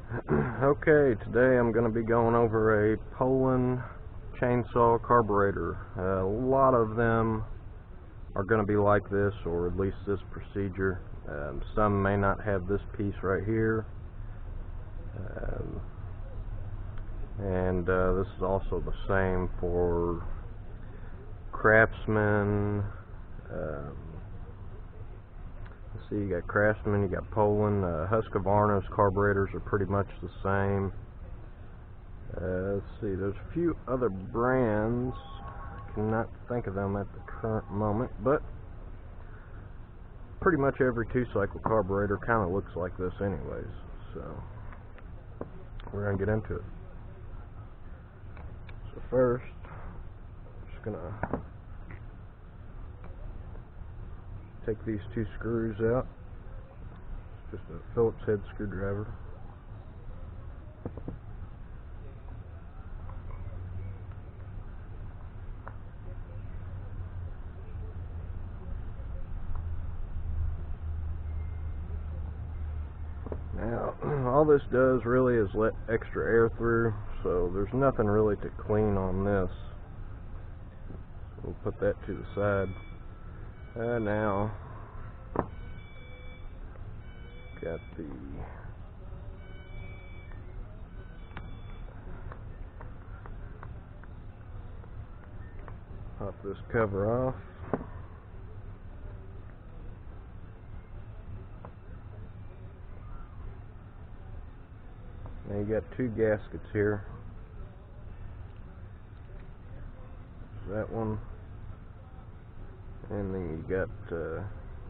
Okay, today I'm going to be going over a Poulan chainsaw carburetor. A lot of them are going to be like this, or at least this procedure. Some may not have this piece right here. This is also the same for Craftsman. Let's see, you got Craftsman, you got Poulan. Husqvarna's carburetors are pretty much the same. Let's see, there's a few other brands. I cannot think of them at the current moment, but pretty much every 2-cycle carburetor kind of looks like this anyways. So we're going to get into it. So first, I'm just going to take these 2 screws out. It's just a Phillips head screwdriver. Now, all this does really is let extra air through, so there's nothing really to clean on this. So we'll put that to the side. Now, got the pop this cover off. Now you got 2 gaskets here. That one. And then you got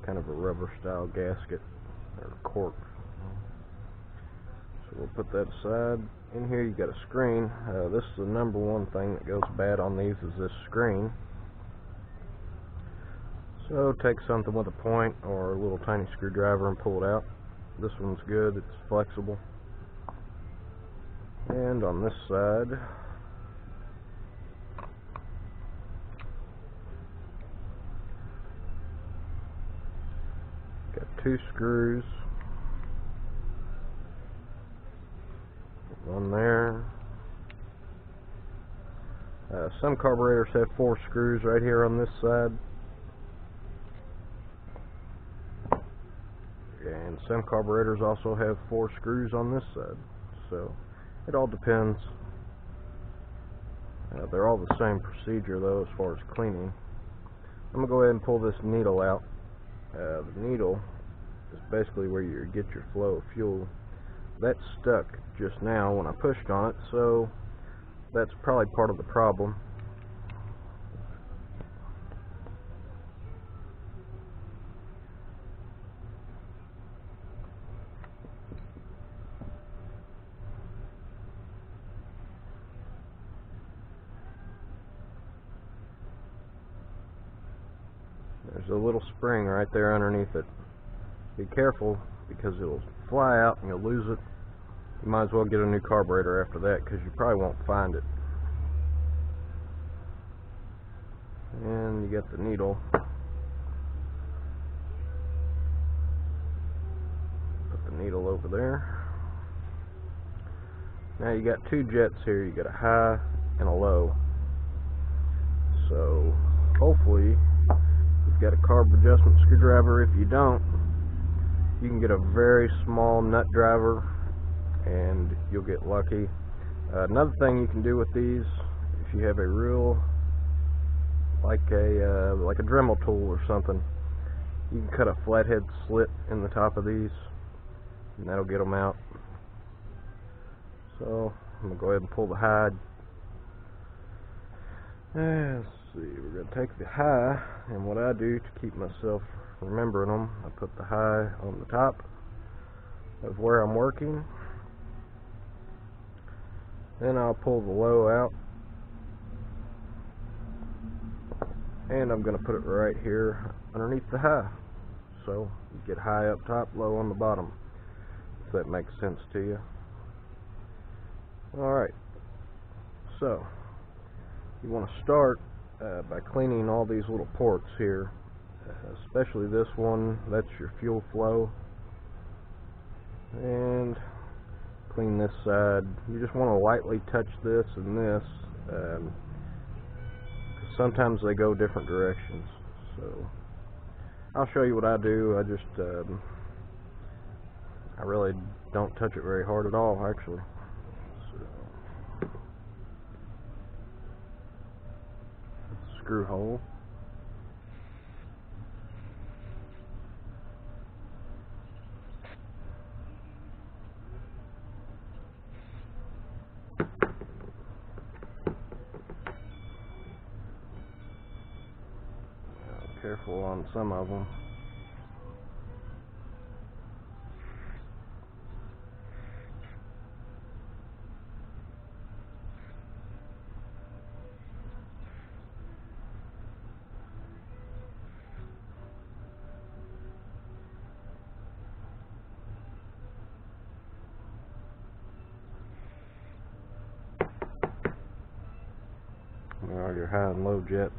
kind of a rubber style gasket or cork. So we'll put that aside. In here you got a screen. This is the number one thing that goes bad on these is this screen. So take something with a point or a little tiny screwdriver and pull it out. This one's good, it's flexible. And on this side, got 2 screws, one there. Some carburetors have 4 screws right here on this side, and some carburetors also have 4 screws on this side. So it all depends. They're all the same procedure though as far as cleaning. I'm going to go ahead and pull this needle out. The needle is basically where you get your flow of fuel. That's stuck just now when I pushed on it, so that's probably part of the problem. There's a little spring right there underneath it. Be careful because it'll fly out and you'll lose it. You might as well get a new carburetor after that because you probably won't find it. And you got the needle. Put the needle over there. Now you got 2 jets here. You got a high and a low. So hopefully you've got a carb adjustment screwdriver. If you don't, you can get a very small nut driver and you'll get lucky. Another thing you can do with these, if you have a real like a Dremel tool or something, you can cut a flathead slit in the top of these and that'll get them out. So I'm gonna go ahead and pull the hide. Let's see, we're going to take the high, and what I do to keep myself remembering them, I put the high on the top of where I'm working. Then I'll pull the low out, and I'm going to put it right here underneath the high. So you get high up top, low on the bottom, if that makes sense to you. Alright, so you want to start by cleaning all these little ports here, especially this one. That's your fuel flow, and clean this side. You just want to lightly touch this and this, 'cause sometimes they go different directions. So I'll show you what I do. I really don't touch it very hard at all, actually. So, screw hole. Careful on some of them. There are your high and low jets.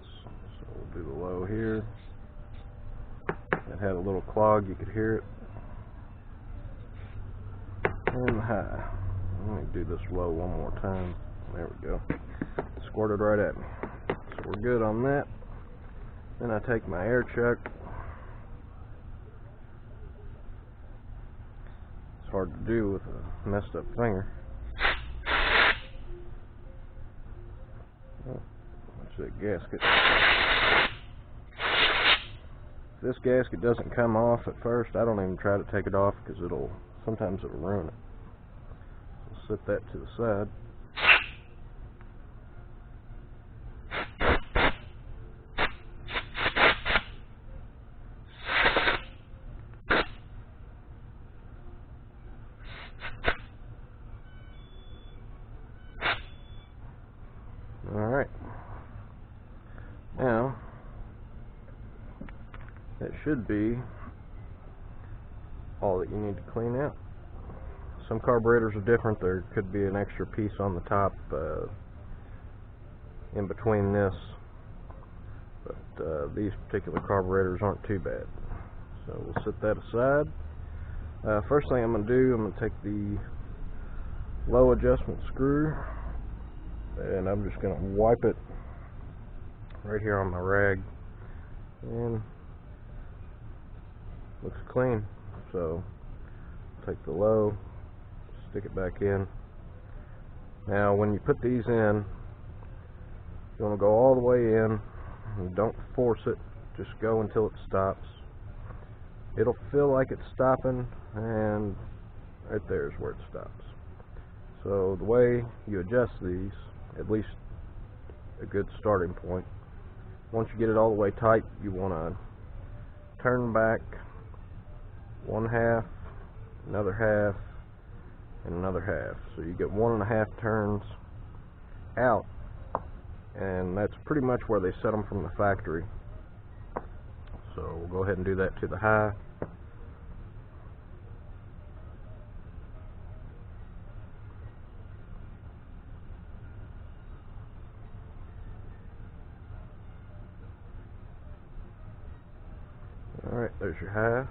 So we'll do the low here. It had a little clog, you could hear it. And high. Let me do this low one more time. There we go. Squirted right at me. So we're good on that. Then I take my air chuck. It's hard to do with a messed up finger. Oh, that's that gasket. If this gasket doesn't come off at first, I don't even try to take it off because sometimes it'll ruin it. So set that to the side. Alright. Now, that should be all that you need to clean out. Some carburetors are different. There could be an extra piece on the top in between this, but these particular carburetors aren't too bad. So we'll set that aside. First thing I'm going to do, I'm going to take the low adjustment screw and I'm just going to wipe it right here on my rag, and looks clean. So take the low, stick it back in. Now when you put these in, you want to go all the way in and don't force it, just go until it stops. It'll feel like it's stopping, and right there is where it stops. So the way you adjust these, at least a good starting point, once you get it all the way tight, you want to turn back one half, another half, and another half. So you get 1.5 turns out, and that's pretty much where they set them from the factory. So we'll go ahead and do that to the high. Alright, there's your high.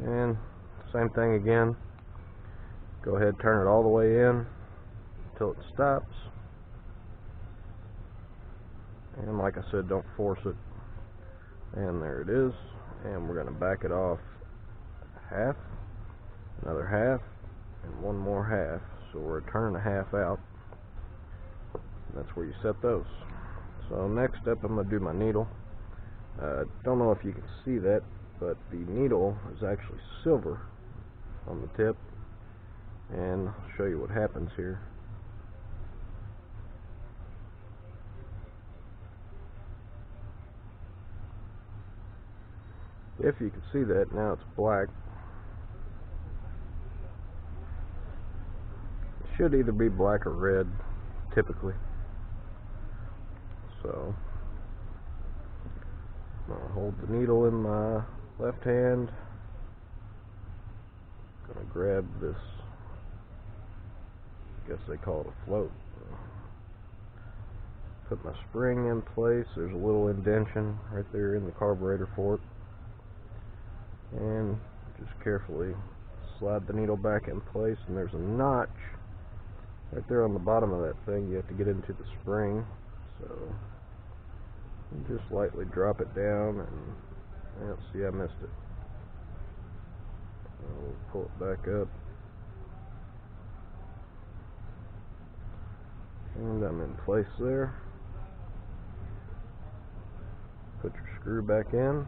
And same thing again. Go ahead, turn it all the way in until it stops. And like I said, don't force it. And there it is. And we're going to back it off half, another half, and one more half. So we're turning a half out. That's where you set those. So next up, I'm going to do my needle. Don't know if you can see that, but the needle is actually silver on the tip, and I'll show you what happens here. If you can see that, now it's black. It should either be black or red, typically. So I'll hold the needle in my left hand. Gonna grab this, I guess they call it a float. Put my spring in place. There's a little indentation right there in the carburetor fork, and just carefully slide the needle back in place, and there's a notch right there on the bottom of that thing. You have to get into the spring, so you just lightly drop it down, and see, I missed it. We'll pull it back up, and I'm in place there. Put your screw back in.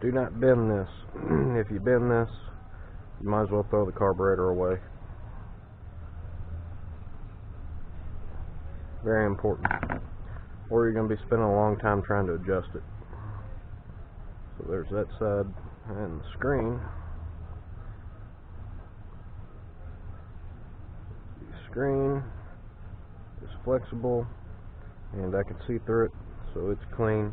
Do not bend this. If you bend this, you might as well throw the carburetor away. Very important. Or you're going to be spending a long time trying to adjust it. So there's that side and the screen. The screen is flexible, and I can see through it, so it's clean.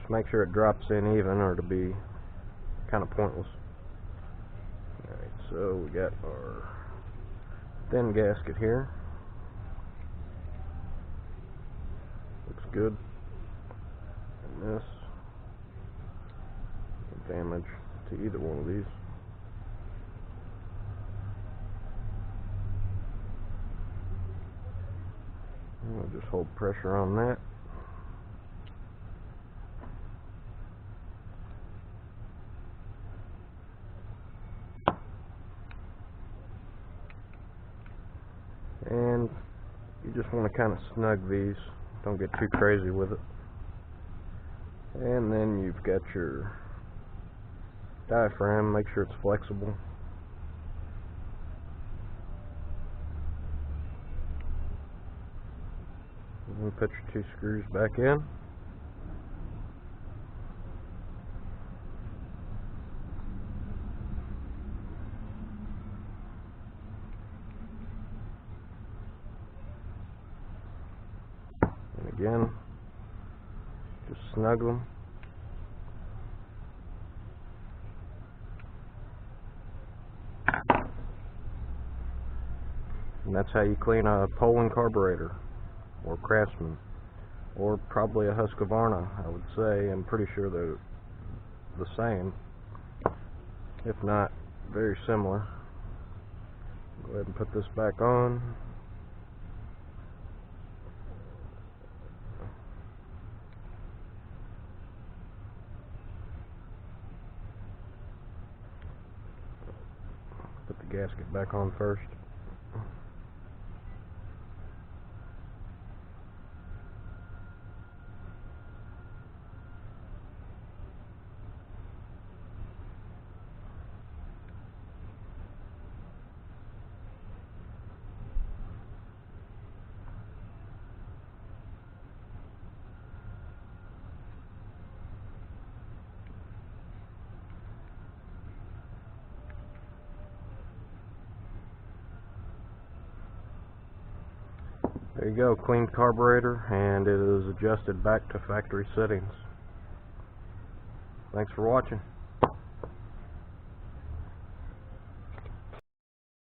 Make sure it drops in even, or it'll be kind of pointless. Alright, so we got our thin gasket here. Looks good. And this, no damage to either one of these. And we'll just hold pressure on that. And you just want to kind of snug these, don't get too crazy with it. And then you've got your diaphragm, make sure it's flexible. And then put your 2 screws back in. Again, just snug them. And that's how you clean a Poulan carburetor, or Craftsman, or probably a Husqvarna, I would say. I'm pretty sure they're the same, if not very similar. Go ahead and put this back on. Put the gasket back on first. There you go, cleaned carburetor, and it is adjusted back to factory settings. Thanks for watching.